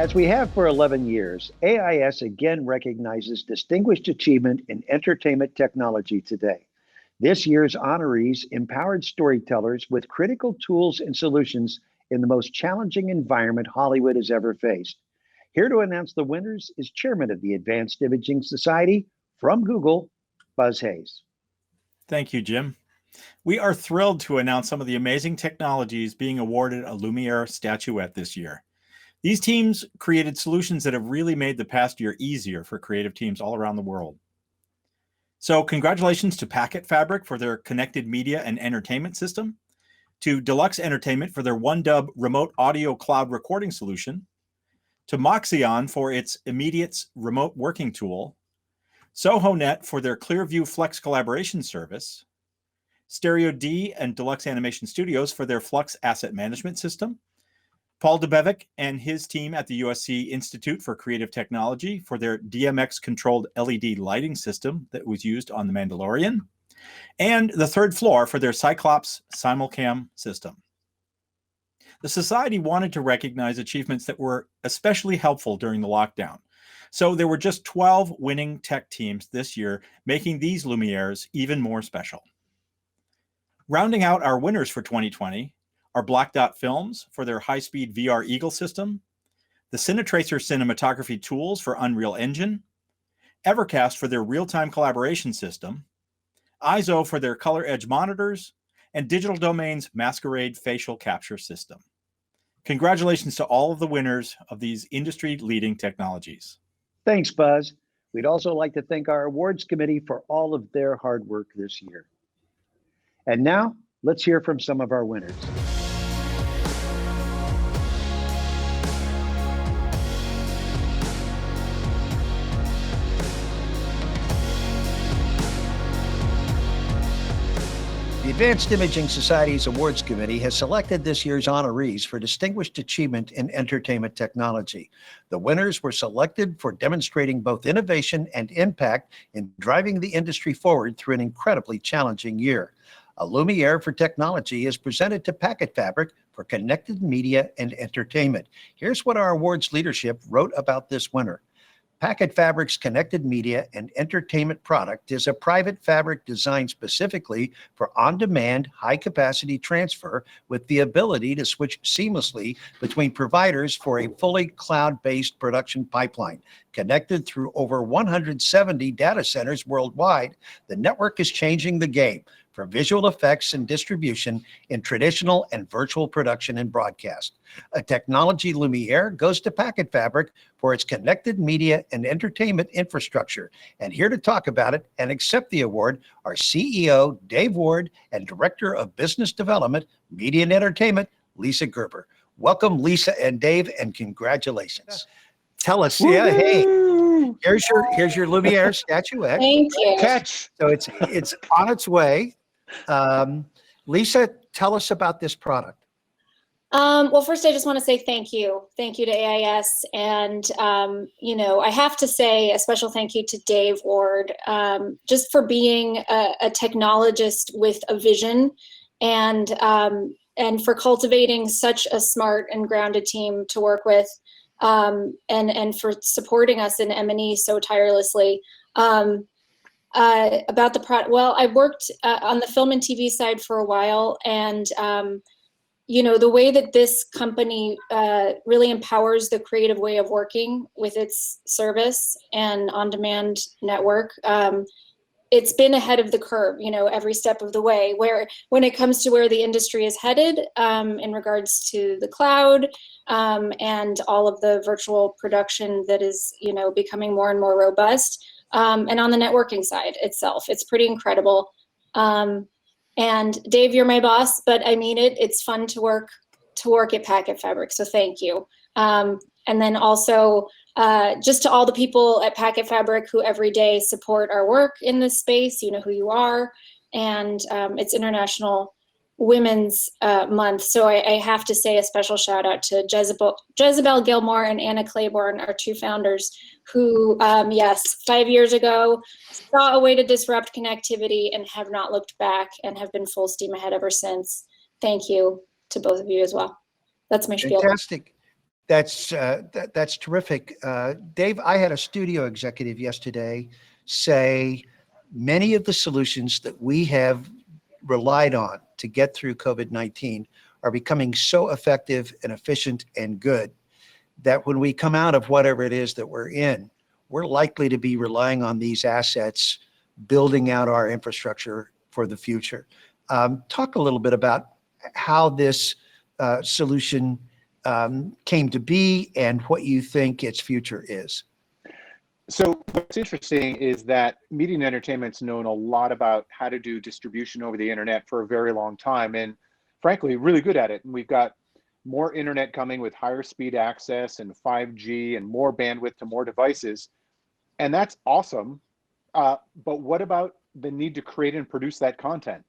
As we have for 11 years, AIS again recognizes distinguished achievement in entertainment technology today. This year's honorees empowered storytellers with critical tools and solutions in the most challenging environment Hollywood has ever faced. Here to announce the winners is Chairman of the Advanced Imaging Society from Google, Buzz Hayes. Thank you, Jim. We are thrilled to announce some of the amazing technologies being awarded a Lumiere statuette this year. These teams created solutions that have really made the past year easier for creative teams all around the world. So congratulations to PacketFabric for their connected media and entertainment system, to Deluxe Entertainment for their OneDub remote audio cloud recording solution, to Moxion for its immediate remote working tool, Sohonet for their ClearView FLUX collaboration service, Stereo D and Deluxe Animation Studios for their FLUX asset management system, Paul Debevic and his team at the USC Institute for Creative Technology for their DMX-controlled LED lighting system that was used on The Mandalorian, and the Third Floor for their Cyclops simulcam system. The Society wanted to recognize achievements that were especially helpful during the lockdown. So there were just 12 winning tech teams this year, making these Lumieres even more special. Rounding out our winners for 2020 are Black Dot Films for their high-speed VR Eagle system, the Cinetracer cinematography tools for Unreal Engine, Evercast for their real-time collaboration system, ISO for their Color Edge monitors, and Digital Domain's Masquerade facial capture system. Congratulations to all of the winners of these industry-leading technologies. Thanks, Buzz. We'd also like to thank our awards committee for all of their hard work this year. And now, let's hear from some of our winners. The Advanced Imaging Society's Awards Committee has selected this year's honorees for distinguished achievement in entertainment technology. The winners were selected for demonstrating both innovation and impact in driving the industry forward through an incredibly challenging year. A Lumiere for Technology is presented to PacketFabric for connected media and entertainment. Here's what our awards leadership wrote about this winner. PacketFabric's connected media and entertainment product is a private fabric designed specifically for on-demand, high-capacity transfer with the ability to switch seamlessly between providers for a fully cloud-based production pipeline. Connected through over 170 data centers worldwide, the network is changing the game for visual effects and distribution in traditional and virtual production and broadcast. A technology Lumiere goes to PacketFabric for its connected media and entertainment infrastructure. And here to talk about it and accept the award are CEO Dave Ward and Director of Business Development, Media and Entertainment, Lisa Gerber. Welcome, Lisa and Dave, and congratulations. Tell us, hey, here's your Lumiere statuette. Thank you. Catch. So it's on its way. Lisa, tell us about this product. Well, first, I just want to say thank you. Thank you to AIS. And, I have to say a special thank you to Dave Ward, just for being a technologist with a vision and for cultivating such a smart and grounded team to work with, and for supporting us in M&E so tirelessly. About the product, well, I worked on the film and TV side for a while, and the way that this company really empowers the creative way of working with its service and on-demand network, it's been ahead of the curve, every step of the way, where when it comes to where the industry is headed in regards to the cloud and all of the virtual production that is, becoming more and more robust. And on the networking side itself, it's pretty incredible. And Dave, you're my boss, but I mean it. It's fun to work at PacketFabric, so thank you. And then also just to all the people at PacketFabric who every day support our work in this space, you know who you are. And it's International Women's Month, so I have to say a special shout out to Jezebel Gilmore and Anna Claiborne, our two founders, who, yes, 5 years ago saw a way to disrupt connectivity and have not looked back and have been full steam ahead ever since. Thank you to both of you as well. That's my spiel. Fantastic. That's terrific. Dave, I had a studio executive yesterday say many of the solutions that we have relied on to get through COVID-19 are becoming so effective and efficient and good that when we come out of whatever it is that we're in, we're likely to be relying on these assets, building out our infrastructure for the future. Talk a little bit about how this solution came to be and what you think its future is. So what's interesting is that media and entertainment's known a lot about how to do distribution over the internet for a very long time, and frankly, really good at it. And we've got more internet coming with higher speed access and 5G and more bandwidth to more devices. And that's awesome. But what about the need to create and produce that content?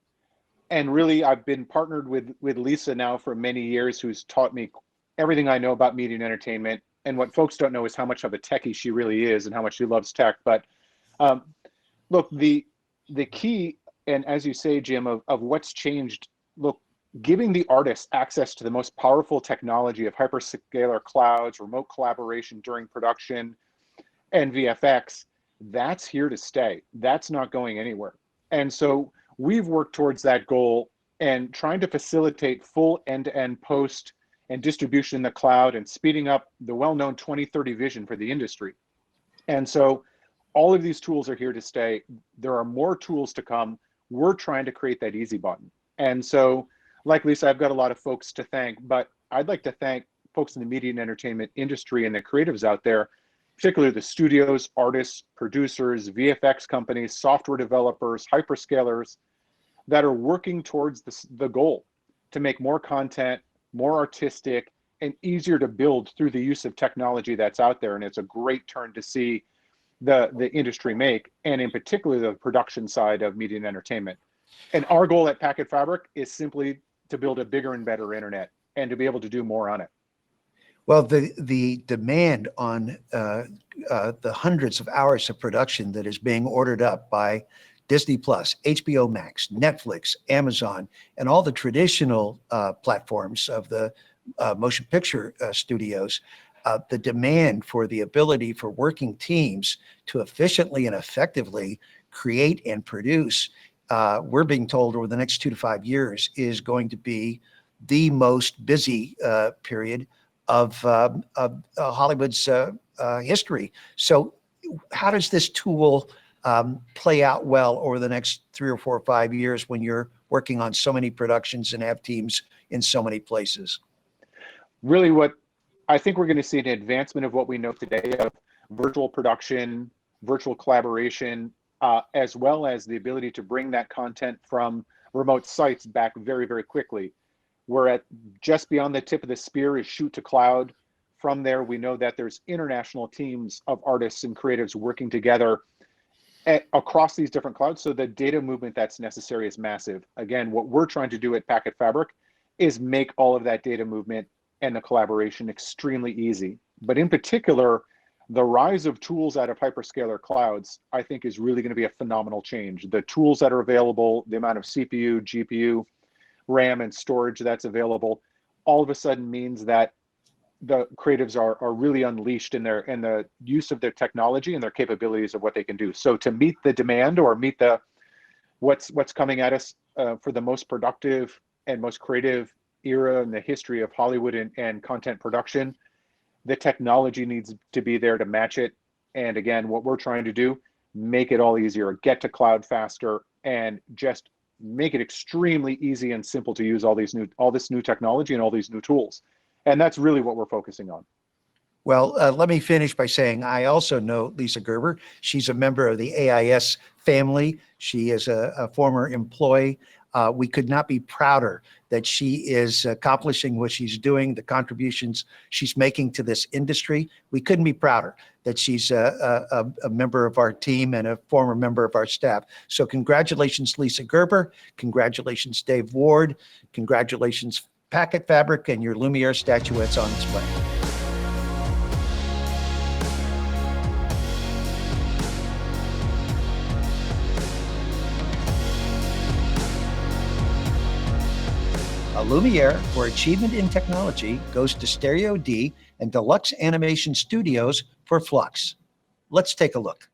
And really, I've been partnered with Lisa now for many years, who's taught me everything I know about media and entertainment. And what folks don't know is how much of a techie she really is and how much she loves tech. But look, the key, and as you say, Jim, of what's changed, look, giving the artists access to the most powerful technology of hyperscalar clouds, remote collaboration during production, and VFX, that's here to stay. That's not going anywhere. And so we've worked towards that goal and trying to facilitate full end-to-end post and distribution in the cloud and speeding up the well-known 2030 vision for the industry. And so all of these tools are here to stay. There are more tools to come. We're trying to create that easy button. And so, like Lisa, I've got a lot of folks to thank, but I'd like to thank folks in the media and entertainment industry and the creatives out there, particularly the studios, artists, producers, VFX companies, software developers, hyperscalers that are working towards the goal to make more content, more artistic, and easier to build through the use of technology that's out there. And it's a great turn to see the industry make, and in particular, the production side of media and entertainment. And our goal at PacketFabric is simply to build a bigger and better internet and to be able to do more on it. Well, the demand on the hundreds of hours of production that is being ordered up by Disney Plus, HBO Max, Netflix, Amazon, and all the traditional platforms of the motion picture studios, the demand for the ability for working teams to efficiently and effectively create and produce, we're being told over the next 2 to 5 years, is going to be the most busy period of Hollywood's history. So how does this tool play out well over the next 3 or 4 or 5 years when you're working on so many productions and have teams in so many places? Really, what I think we're going to see an advancement of what we know today of virtual production, virtual collaboration, as well as the ability to bring that content from remote sites back very, very quickly. We're at just beyond the tip of the spear is shoot to cloud. From there, we know that there's international teams of artists and creatives working together across these different clouds. So the data movement that's necessary is massive. Again, what we're trying to do at PacketFabric is make all of that data movement and the collaboration extremely easy. But in particular, the rise of tools out of hyperscaler clouds, I think, is really going to be a phenomenal change. The tools that are available, the amount of CPU, GPU, RAM, and storage that's available, all of a sudden means that the creatives are really unleashed in the use of their technology and their capabilities of what they can do. So to meet the demand or meet the what's coming at us for the most productive and most creative era in the history of Hollywood and content production, the technology needs to be there to match it. And again, what we're trying to do, make it all easier, get to cloud faster, and just make it extremely easy and simple to use all this new technology and all these new tools. And that's really what we're focusing on. Well, let me finish by saying I also know Lisa Gerber. She's a member of the AIS family. She is a former employee. We could not be prouder that she is accomplishing what she's doing, the contributions she's making to this industry. We couldn't be prouder that she's a member of our team and a former member of our staff. So congratulations, Lisa Gerber. Congratulations, Dave Ward. Congratulations, PacketFabric, and your Lumiere statuettes on display. A Lumiere for achievement in technology goes to Stereo D and Deluxe Animation Studios for FLUX. Let's take a look.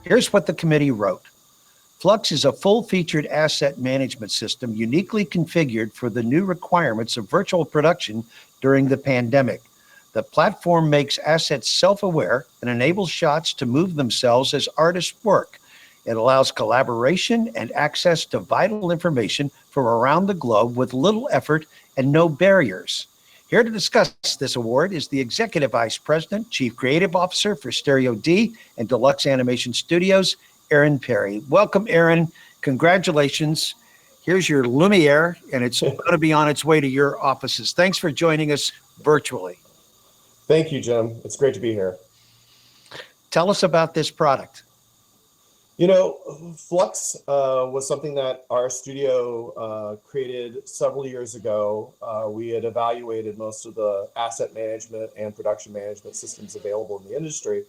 Here's what the committee wrote. FLUX is a full-featured asset management system uniquely configured for the new requirements of virtual production during the pandemic. The platform makes assets self-aware and enables shots to move themselves as artists work. It allows collaboration and access to vital information from around the globe with little effort and no barriers. Here to discuss this award is the Executive Vice President, Chief Creative Officer for Stereo D and Deluxe Animation Studios, Aaron Perry. Welcome, Aaron. Congratulations. Here's your Lumiere, and it's going to be on its way to your offices. Thanks for joining us virtually. Thank you, Jim. It's great to be here. Tell us about this product. You know, FLUX was something that our studio created several years ago. We had evaluated most of the asset management and production management systems available in the industry.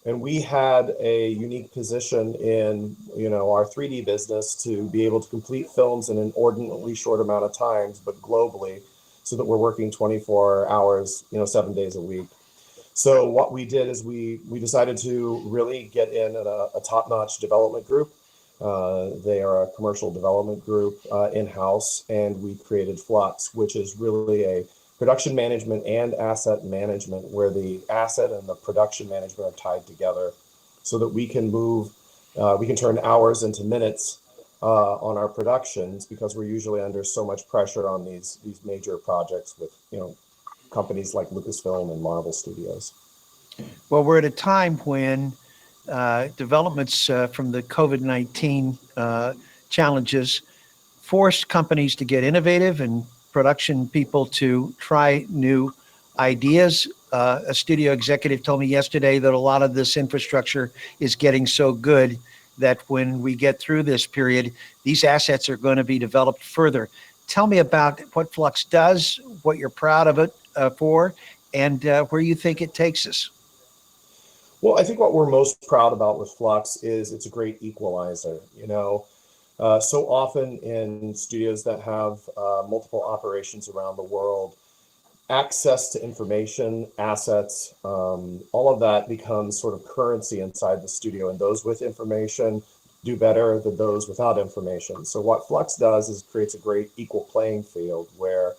And we had a unique position in, our 3D business to be able to complete films in an inordinately short amount of time, but globally, so that we're working 24 hours, 7 days a week. So what we did is we decided to really get in a top-notch development group. They are a commercial development group in-house, and we created FLUX, which is really a production management and asset management, where the asset and the production management are tied together so that we can we can turn hours into minutes on our productions, because we're usually under so much pressure on these major projects with, companies like Lucasfilm and Marvel Studios. Well, we're at a time when developments from the COVID-19 challenges forced companies to get innovative and production people to try new ideas. A studio executive told me yesterday that a lot of this infrastructure is getting so good that when we get through this period, these assets are going to be developed further. Tell me about what FLUX does, what you're proud of it for, and where you think it takes us. Well, I think what we're most proud about with FLUX is it's a great equalizer. So often in studios that have multiple operations around the world, access to information, assets, all of that becomes sort of currency inside the studio, and those with information do better than those without information. So what FLUX does is creates a great equal playing field where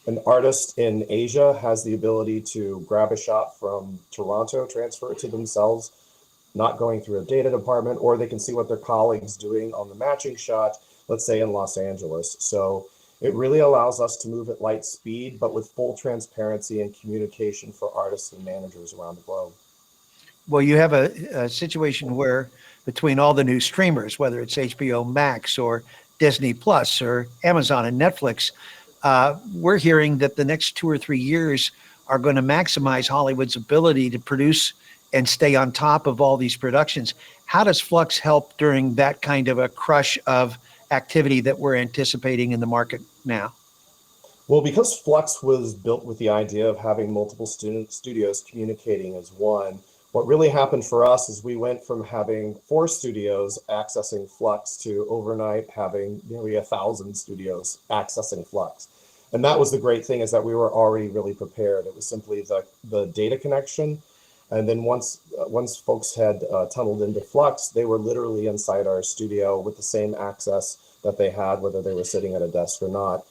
an artist in Asia has the ability to grab a shot from Toronto, transfer it to themselves, not going through a data department, or they can see what their colleagues doing on the matching shot, let's say in Los Angeles. So it really allows us to move at light speed, but with full transparency and communication for artists and managers around the globe. Well, you have a situation where between all the new streamers, whether it's HBO Max or Disney Plus or Amazon and Netflix, we're hearing that the next 2 or 3 years are going to maximize Hollywood's ability to produce and stay on top of all these productions. How does FLUX help during that kind of a crush of activity that we're anticipating in the market now? Well, because FLUX was built with the idea of having multiple studios communicating as one, What really happened for us is we went from having 4 studios accessing FLUX to overnight having nearly 1,000 studios accessing FLUX. And that was the great thing, is that we were already really prepared. It was simply the data connection. And then once folks had tunneled into FLUX, they were literally inside our studio with the same access that they had, whether they were sitting at a desk or not.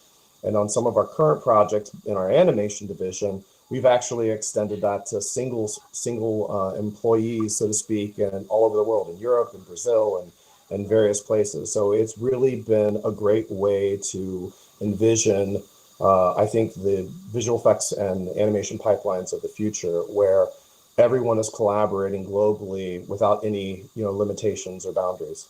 And on some of our current projects in our animation division, we've actually extended that to single employees, so to speak, and all over the world, in Europe and Brazil and various places. So it's really been a great way to envision, I think, the visual effects and animation pipelines of the future, where everyone is collaborating globally without any limitations or boundaries.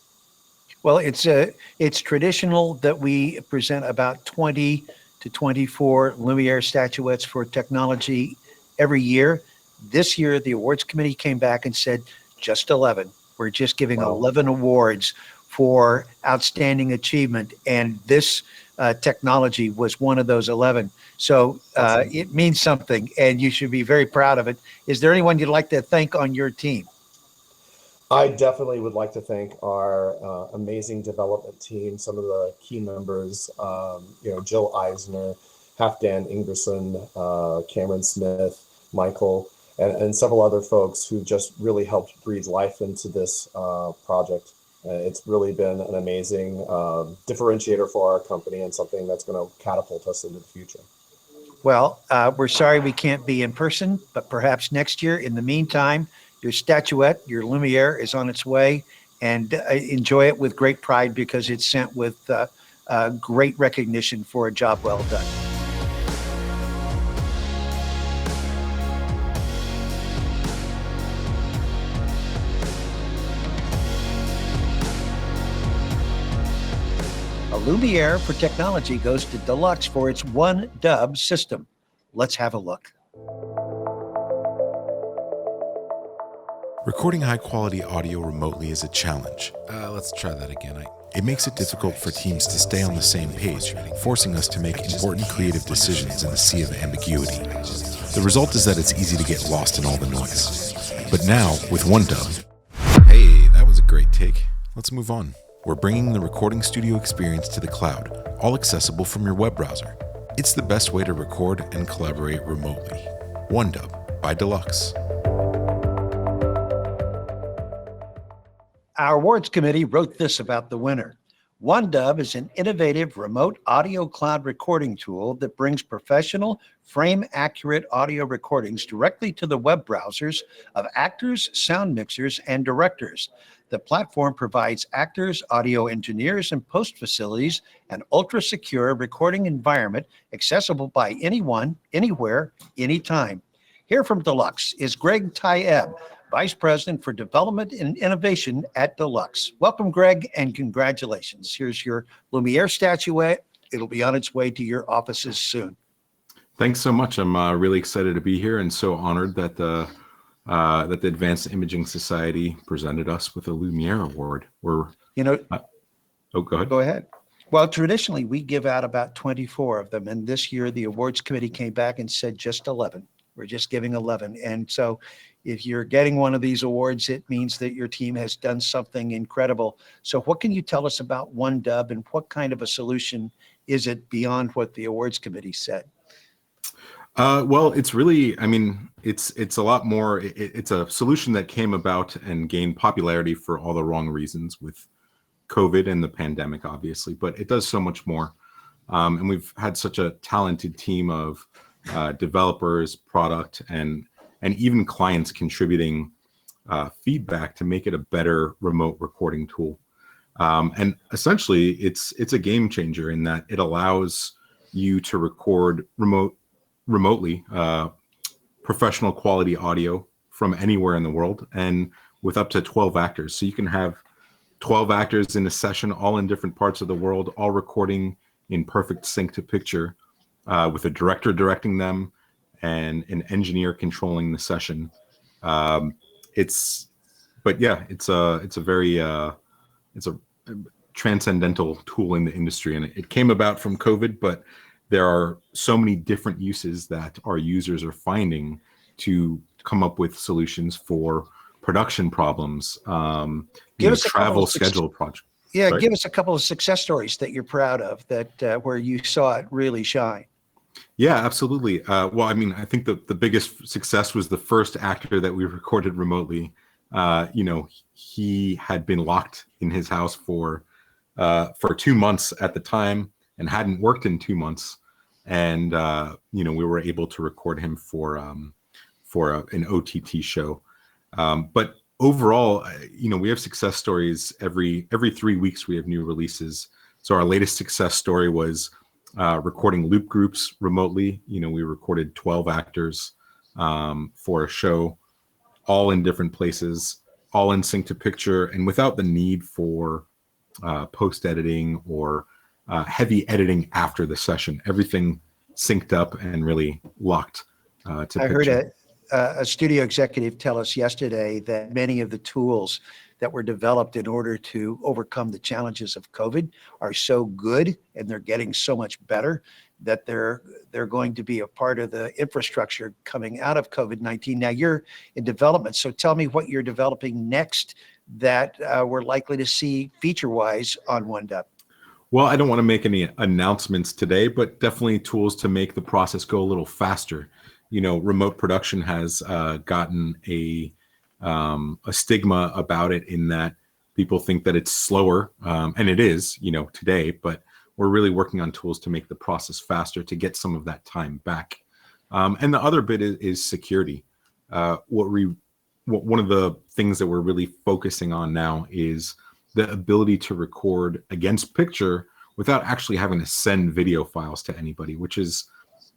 Well, it's traditional that we present about 20 to 24 Lumiere statuettes for technology every year. This year, the awards committee came back and said just 11. We're just giving 11 awards for outstanding achievement, and this technology was one of those 11. So it means something, and you should be very proud of it. Is there anyone you'd like to thank on your team? I definitely would like to thank our amazing development team, some of the key members, Jill Eisner, Halfdan Ingerson, Cameron Smith, Michael, and several other folks who just really helped breathe life into this project. It's really been an amazing differentiator for our company, and something that's going to catapult us into the future. Well, we're sorry we can't be in person, but perhaps next year. In the meantime, your statuette, your Lumiere, is on its way, and enjoy it with great pride, because it's sent with great recognition for a job well done. A Lumiere for technology goes to Deluxe for its one dub system. Let's have a look. Recording high-quality audio remotely is a challenge. Let's try that again. It makes it difficult for teams to stay on the same page, forcing us to make important creative decisions in the sea of ambiguity. The result is that it's easy to get lost in all the noise. But now, with OneDub, hey, that was a great take. Let's move on. We're bringing the recording studio experience to the cloud, all accessible from your web browser. It's the best way to record and collaborate remotely. OneDub by Deluxe. Our awards committee wrote this about the winner. OneDub is an innovative remote audio cloud recording tool that brings professional, frame-accurate audio recordings directly to the web browsers of actors, sound mixers, and directors. The platform provides actors, audio engineers, and post facilities an ultra-secure recording environment accessible by anyone, anywhere, anytime. Here from Deluxe is Greg Tayeb, Vice President for Development and Innovation at Deluxe. Welcome, Greg, and congratulations. Here's your Lumiere statuette. It'll be on its way to your offices soon. Thanks so much. I'm really excited to be here, and so honored that the Advanced Imaging Society presented us with a Lumiere Award. Go ahead. Go ahead. Well, traditionally, we give out about 24 of them, and this year the awards committee came back and said just 11. We're just giving 11. And so if you're getting one of these awards, it means that your team has done something incredible. So what can you tell us about OneDub, and what kind of a solution is it beyond what the awards committee said? Well, it's really, it's a lot more. It's a solution that came about and gained popularity for all the wrong reasons, with COVID and the pandemic, obviously, but it does so much more. And we've had such a talented team of developers, product, and even clients contributing feedback to make it a better remote recording tool. And essentially, it's a game changer in that it allows you to record remotely professional quality audio from anywhere in the world, and with up to 12 actors. So you can have 12 actors in a session, all in different parts of the world, all recording in perfect sync to picture, with a director directing them and an engineer controlling the session. It's a very transcendental tool in the industry, and it came about from COVID, but there are so many different uses that our users are finding to come up with solutions for production problems, Give us a couple travel of schedule projects. Yeah, Sorry? give us a couple of success stories that you're proud of, that where you saw it really shine. Yeah, absolutely. Well, I mean, I think the biggest success was the first actor that we recorded remotely. He had been locked in his house for 2 months at the time and hadn't worked in 2 months, and we were able to record him for an OTT show. But overall, we have success stories every 3 weeks. We have new releases. So our latest success story was recording loop groups remotely. We recorded 12 actors for a show, all in different places, all in sync to picture, and without the need for post editing or heavy editing after the session. Everything synced up and really locked to picture. I heard a studio executive tell us yesterday that many of the tools that were developed in order to overcome the challenges of COVID are so good, and they're getting so much better, that they're going to be a part of the infrastructure coming out of COVID-19. Now you're in development, so tell me what you're developing next that we're likely to see feature-wise on OneDub. Well, I don't want to make any announcements today, but definitely tools to make the process go a little faster. Remote production has gotten a stigma about it, in that people think that it's slower, and it is, today, but we're really working on tools to make the process faster, to get some of that time back. And the other bit is security. One of the things that we're really focusing on now is the ability to record against picture without actually having to send video files to anybody, which is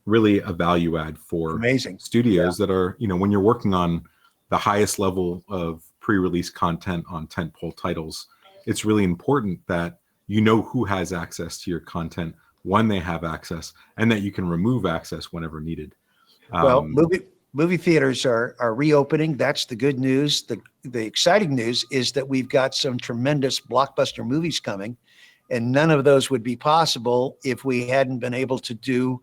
really a value add for studios that are, when you're working on the highest level of pre-release content on tentpole titles, it's really important that who has access to your content, when they have access, and that you can remove access whenever needed. Well, movie theaters are reopening. That's the good news. The exciting news is that we've got some tremendous blockbuster movies coming, and none of those would be possible if we hadn't been able to do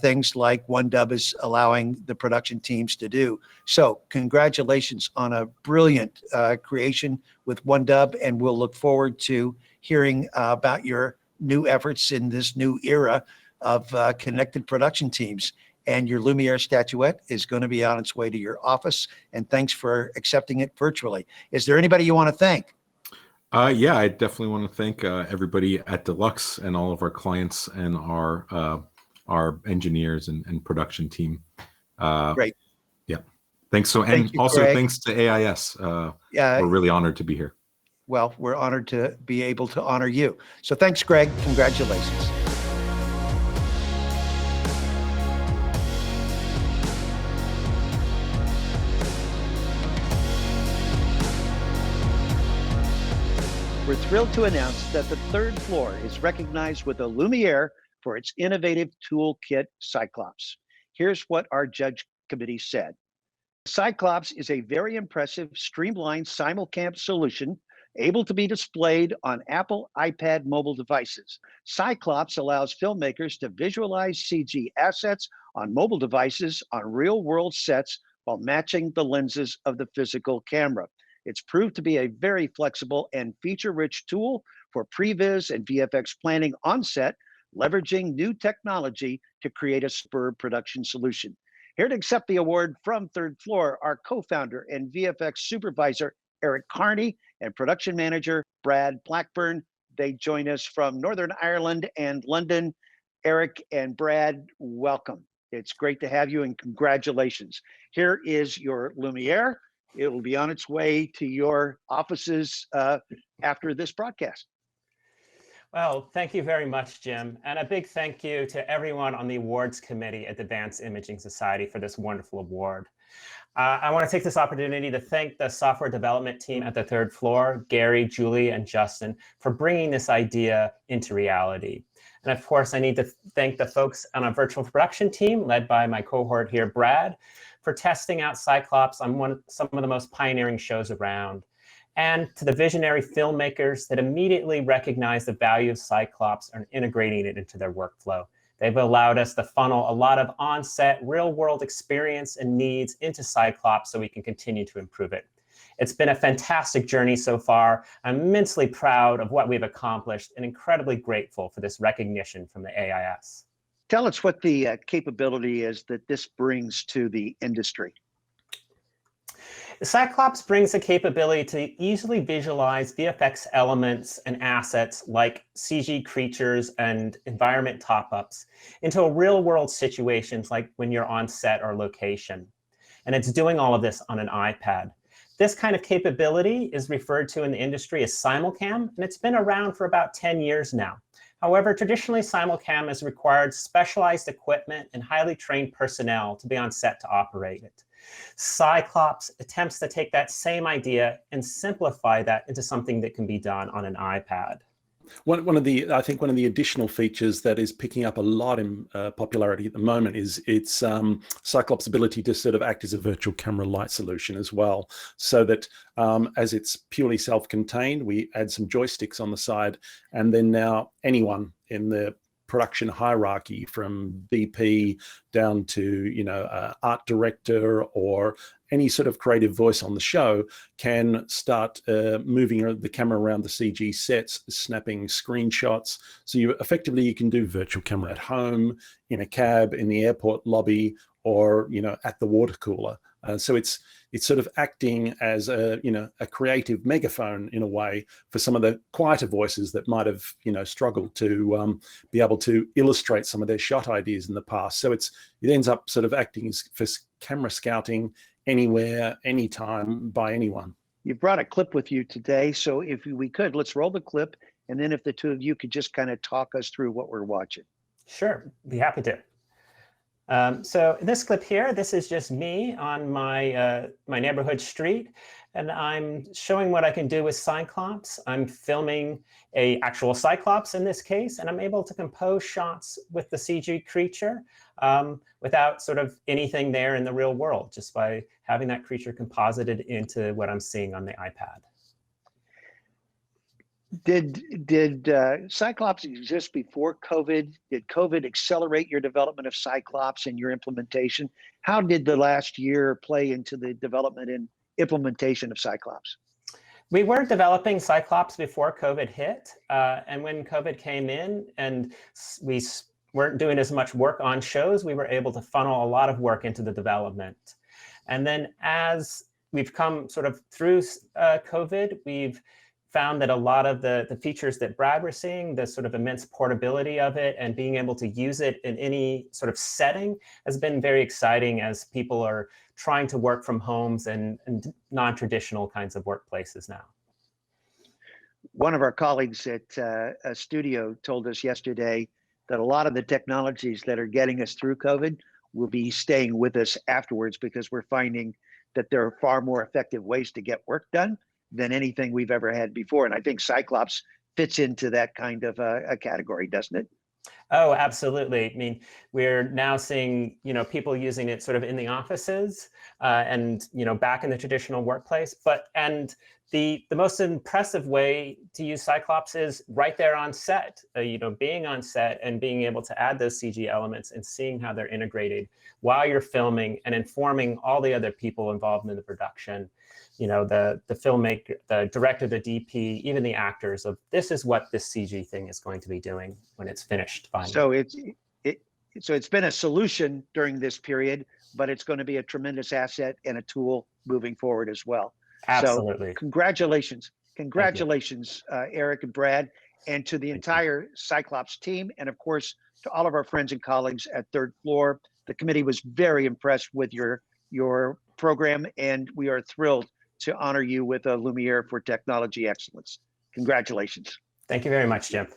things like OneDub is allowing the production teams to do. So congratulations on a brilliant creation with OneDub, and we'll look forward to hearing about your new efforts in this new era of connected production teams. And your Lumiere statuette is going to be on its way to your office, and thanks for accepting it virtually. Is there anybody you want to thank? Yeah, I definitely want to thank everybody at Deluxe and all of our clients and our engineers and production team. Great. Yeah. Thanks. And also Greg. Thanks to AIS. We're really honored to be here. Well, we're honored to be able to honor you. So thanks, Greg. Congratulations. We're thrilled to announce that the third floor is recognized with a Lumiere for its innovative toolkit, Cyclops. Here's what our judge committee said. Cyclops is a very impressive, streamlined simulcam solution able to be displayed on Apple iPad mobile devices. Cyclops allows filmmakers to visualize CG assets on mobile devices on real-world sets while matching the lenses of the physical camera. It's proved to be a very flexible and feature-rich tool for previs and VFX planning on set, leveraging new technology to create a superb production solution. Here to accept the award from Third Floor, our co-founder and VFX supervisor, Eric Carney, and production manager, Brad Blackburn. They join us from Northern Ireland and London. Eric and Brad, welcome. It's great to have you, and congratulations. Here is your Lumiere. It will be on its way to your offices after this broadcast. Well, thank you very much, Jim. And a big thank you to everyone on the awards committee at the Advanced Imaging Society for this wonderful award. I want to take this opportunity to thank the software development team at the Third Floor, Gary, Julie, and Justin, for bringing this idea into reality. And of course, I need to thank the folks on our virtual production team, led by my cohort here, Brad, for testing out Cyclops on some of the most pioneering shows around. And to the visionary filmmakers that immediately recognized the value of Cyclops and integrating it into their workflow. They've allowed us to funnel a lot of on-set real-world experience and needs into Cyclops so we can continue to improve it. It's been a fantastic journey so far. I'm immensely proud of what we've accomplished and incredibly grateful for this recognition from the AIS. Tell us what the capability is that this brings to the industry. Cyclops brings the capability to easily visualize VFX elements and assets like CG creatures and environment top-ups into a real-world situations like when you're on set or location. And it's doing all of this on an iPad. This kind of capability is referred to in the industry as simulcam, and it's been around for about 10 years now. However, traditionally, simulcam has required specialized equipment and highly trained personnel to be on set to operate it. Cyclops attempts to take that same idea and simplify that into something that can be done on an iPad. I think one of the additional features that is picking up a lot in popularity at the moment is its Cyclops' ability to sort of act as a virtual camera light solution as well. So that as it's purely self-contained, we add some joysticks on the side, and then now anyone in the production hierarchy from BP down to art director or any sort of creative voice on the show can start moving the camera around the CG sets, snapping screenshots. So you can do virtual camera at home, in a cab, in the airport lobby, or at the water cooler. So it's sort of acting as a creative megaphone in a way for some of the quieter voices that might have struggled to be able to illustrate some of their shot ideas in the past. So it ends up sort of acting as for camera scouting anywhere, anytime, by anyone. You brought a clip with you today, so if we could, let's roll the clip, and then if the two of you could just kind of talk us through what we're watching. Sure, be happy to. So in this clip here, this is just me on my my neighborhood street, and I'm showing what I can do with Cyclops. I'm filming a actual Cyclops in this case, and I'm able to compose shots with the CG creature without sort of anything there in the real world, just by having that creature composited into what I'm seeing on the iPad. Did Cyclops exist before COVID? Did COVID accelerate your development of Cyclops and your implementation? How did the last year play into the development and implementation of Cyclops? We were developing Cyclops before COVID hit, and when COVID came in and we weren't doing as much work on shows, we were able to funnel a lot of work into the development. And then as we've come sort of through COVID, we've found that a lot of the features that Brad was seeing, the sort of immense portability of it and being able to use it in any sort of setting has been very exciting as people are trying to work from homes and non-traditional kinds of workplaces now. One of our colleagues at a studio told us yesterday that a lot of the technologies that are getting us through COVID will be staying with us afterwards, because we're finding that there are far more effective ways to get work done than anything we've ever had before. And I think Cyclops fits into that kind of a category, doesn't it? Oh, absolutely. I mean, we're now seeing, people using it sort of in the offices and, back in the traditional workplace. And the most impressive way to use Cyclops is right there on set, being on set and being able to add those CG elements and seeing how they're integrated while you're filming and informing all the other people involved in the production. The filmmaker, the director, the DP, even the actors of this is what this CG thing is going to be doing when it's finished finally. So it's been a solution during this period, but it's going to be a tremendous asset and a tool moving forward as well. Absolutely. So congratulations, Eric and Brad, and to the entire Cyclops team, and of course to all of our friends and colleagues at Third Floor. The committee was very impressed with your program, and we are thrilled to honor you with a Lumiere for Technology Excellence. Congratulations. Thank you very much, Jim.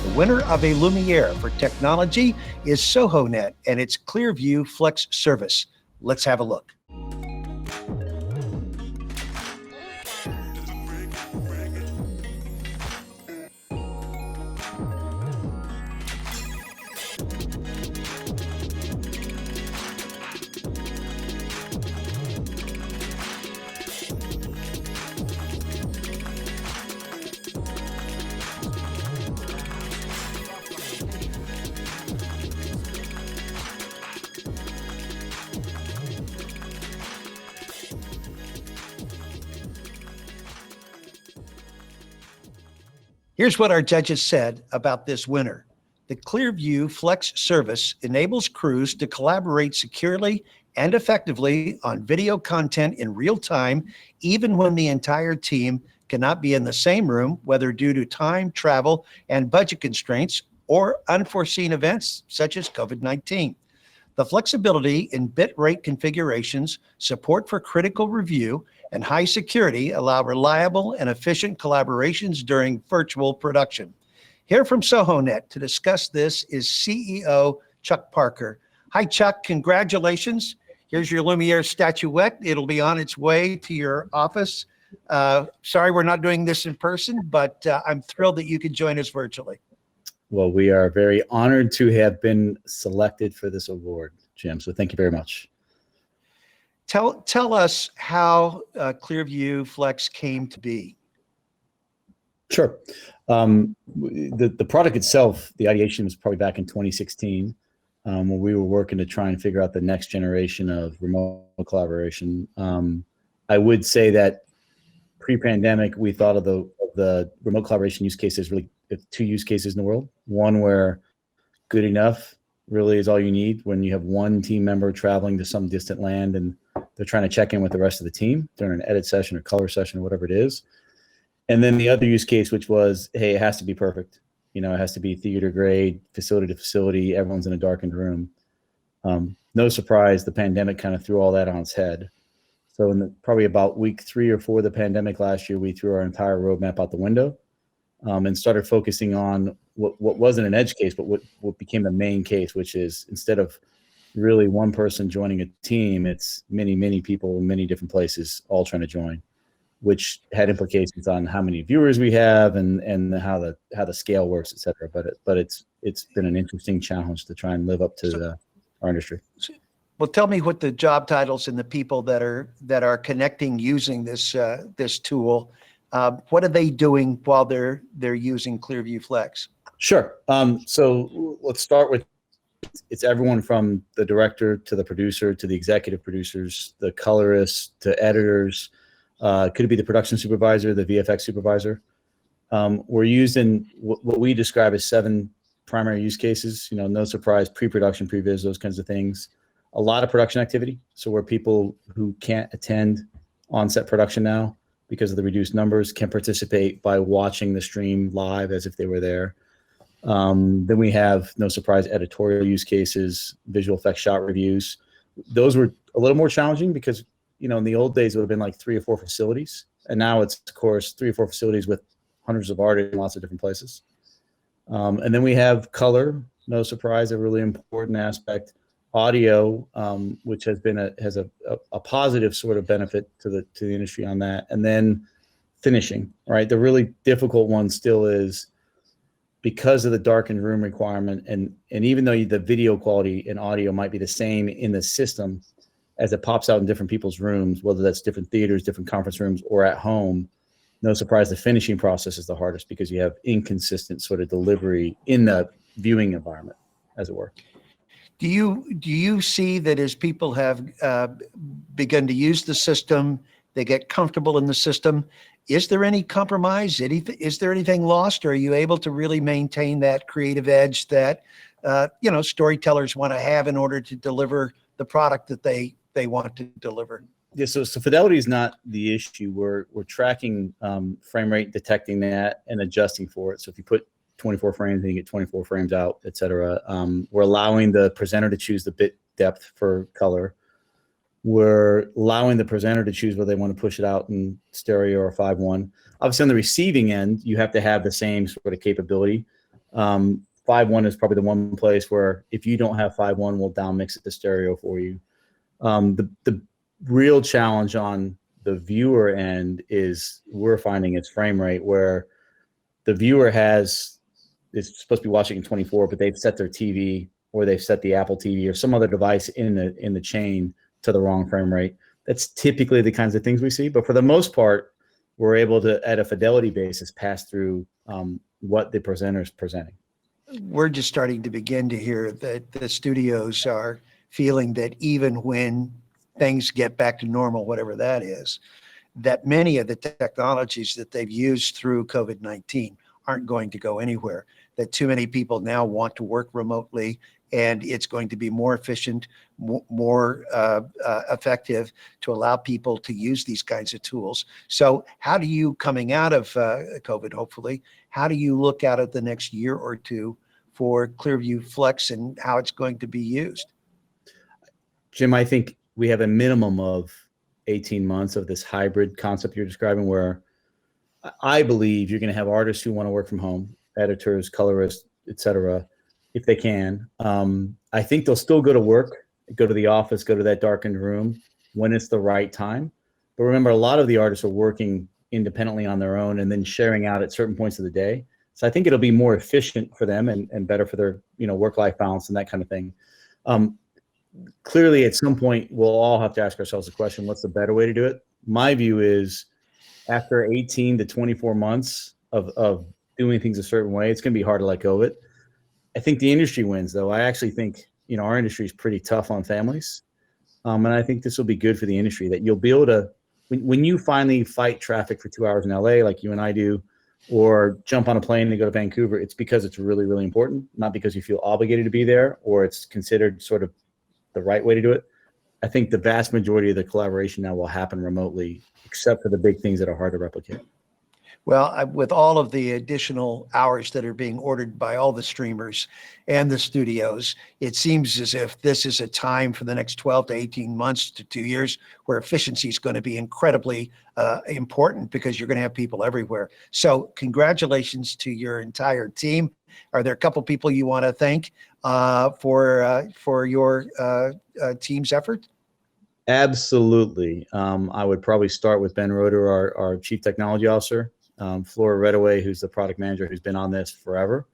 The winner of a Lumiere for Technology is Sohonet and its ClearView Flex service. Let's have a look. Here's what our judges said about this winner. The ClearView FLUX service enables crews to collaborate securely and effectively on video content in real time, even when the entire team cannot be in the same room, whether due to time, travel, and budget constraints or unforeseen events such as COVID-19. The flexibility in bit rate configurations, support for critical review, and high security allow reliable and efficient collaborations during virtual production. Here from Sohonet to discuss this is CEO Chuck Parker. Hi, Chuck. Congratulations. Here's your Lumiere statuette. It'll be on its way to your office. Sorry we're not doing this in person, but I'm thrilled that you could join us virtually. Well, we are very honored to have been selected for this award, Jim. So thank you very much. Tell us how ClearView FLUX came to be. Sure. The product itself, the ideation was probably back in 2016 when we were working to try and figure out the next generation of remote collaboration. I would say that pre-pandemic, we thought of the remote collaboration use cases, really two use cases in the world. One where good enough really is all you need when you have one team member traveling to some distant land and they're trying to check in with the rest of the team during an edit session or color session or whatever it is. And then the other use case, which was, hey, it has to be perfect. You know, it has to be theater grade, facility to facility, everyone's in a darkened room. No surprise, the pandemic kind of threw all that on its head. So in probably about week 3 or 4 of the pandemic last year, we threw our entire roadmap out the window and started focusing on what wasn't an edge case, but what became the main case, which is instead of really one person joining a team, it's many people in many different places all trying to join, which had implications on how many viewers we have and how the scale works, et cetera. But it's been an interesting challenge to try and live up to our industry. Well, tell me what the job titles and the people that are connecting using this tool. What are they doing while they're using ClearView FLUX? Sure. So let's start with it's everyone from the director to the producer to the executive producers, the colorists to editors. Could it be the production supervisor, the VFX supervisor? We're using what we describe as 7 primary use cases. You know, no surprise, pre-production, previs, those kinds of things. A lot of production activity. So where people who can't attend on-set production now because of the reduced numbers can participate by watching the stream live as if they were there. Then we have, no surprise, editorial use cases, visual effects shot reviews. Those were a little more challenging because, you know, in the old days, it would have been like 3 or 4 facilities. And now it's, of course, 3 or 4 facilities with hundreds of artists in lots of different places. And then we have color, no surprise, a really important aspect. Audio, which has been has a positive sort of benefit to the industry on that. And then finishing, right? The really difficult one still is because of the darkened room requirement, and even though the video quality and audio might be the same in the system, as it pops out in different people's rooms, whether that's different theaters, different conference rooms, or at home, no surprise, the finishing process is the hardest because you have inconsistent sort of delivery in the viewing environment, as it were. Do you see that as people have begun to use the system, they get comfortable in the system? Is there any compromise? Is there anything lost? Or are you able to really maintain that creative edge that storytellers want to have in order to deliver the product that they want to deliver? Yeah, so fidelity is not the issue. We're tracking frame rate, detecting that, and adjusting for it. So if you put 24 frames and you get 24 frames out, et cetera, we're allowing the presenter to choose the bit depth for color. We're allowing the presenter to choose whether they want to push it out in stereo or 5.1. Obviously, on the receiving end, you have to have the same sort of capability. 5.1 is probably the one place where if you don't have 5.1, we'll down mix it to stereo for you. The real challenge on the viewer end is we're finding it's frame rate, where the viewer is supposed to be watching in 24, but they've set their TV or they've set the Apple TV or some other device in the chain to the wrong frame rate. That's typically the kinds of things we see, but for the most part, we're able to, at a fidelity basis, pass through what the presenter's presenting. We're just starting to begin to hear that the studios are feeling that even when things get back to normal, whatever that is, that many of the technologies that they've used through COVID-19 aren't going to go anywhere, that too many people now want to work remotely, and it's going to be more efficient, more effective to allow people to use these kinds of tools. So how do you, coming out of COVID, hopefully, how do you look out at the next year or two for ClearView FLUX and how it's going to be used? Jim, I think we have a minimum of 18 months of this hybrid concept you're describing, where I believe you're going to have artists who want to work from home, editors, colorists, etc., if they can. I think they'll still go to work, go to the office, go to that darkened room when it's the right time. But remember, a lot of the artists are working independently on their own and then sharing out at certain points of the day. So I think it'll be more efficient for them and better for their, work-life balance and that kind of thing. Clearly, at some point, we'll all have to ask ourselves the question, what's the better way to do it? My view is after 18 to 24 months of doing things a certain way, it's going to be hard to let go of it. I think the industry wins, though. I actually think, our industry is pretty tough on families. And I think this will be good for the industry, that you'll be able to, when you finally fight traffic for 2 hours in LA, like you and I do, or jump on a plane and go to Vancouver, it's because it's really, really important, not because you feel obligated to be there or it's considered sort of the right way to do it. I think the vast majority of the collaboration now will happen remotely, except for the big things that are hard to replicate. Well, with all of the additional hours that are being ordered by all the streamers and the studios, it seems as if this is a time for the next 12 to 18 months to 2 years where efficiency is going to be incredibly important, because you're going to have people everywhere. So congratulations to your entire team. Are there a couple people you want to thank for your team's effort? Absolutely. I would probably start with Ben Roeder, our Chief Technology Officer, Flora Redaway, who's the product manager, who's been on this forever.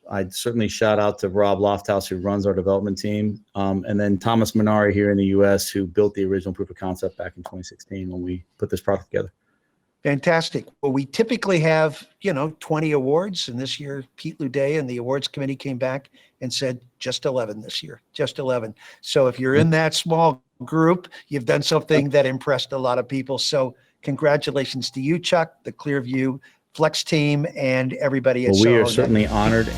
I'd certainly shout out to Rob Lofthouse, who runs our development team, and then Thomas Minari here in the US, who built the original proof of concept back in 2016 when we put this product together. Fantastic. Well, we typically have, 20 awards, and this year Pete Luday and the awards committee came back and said just 11 this year, just 11. So if you're in that small group, you've done something that impressed a lot of people. So congratulations to you, Chuck, the ClearView FLUX team, and everybody at Well, we are Sohonet. certainly honored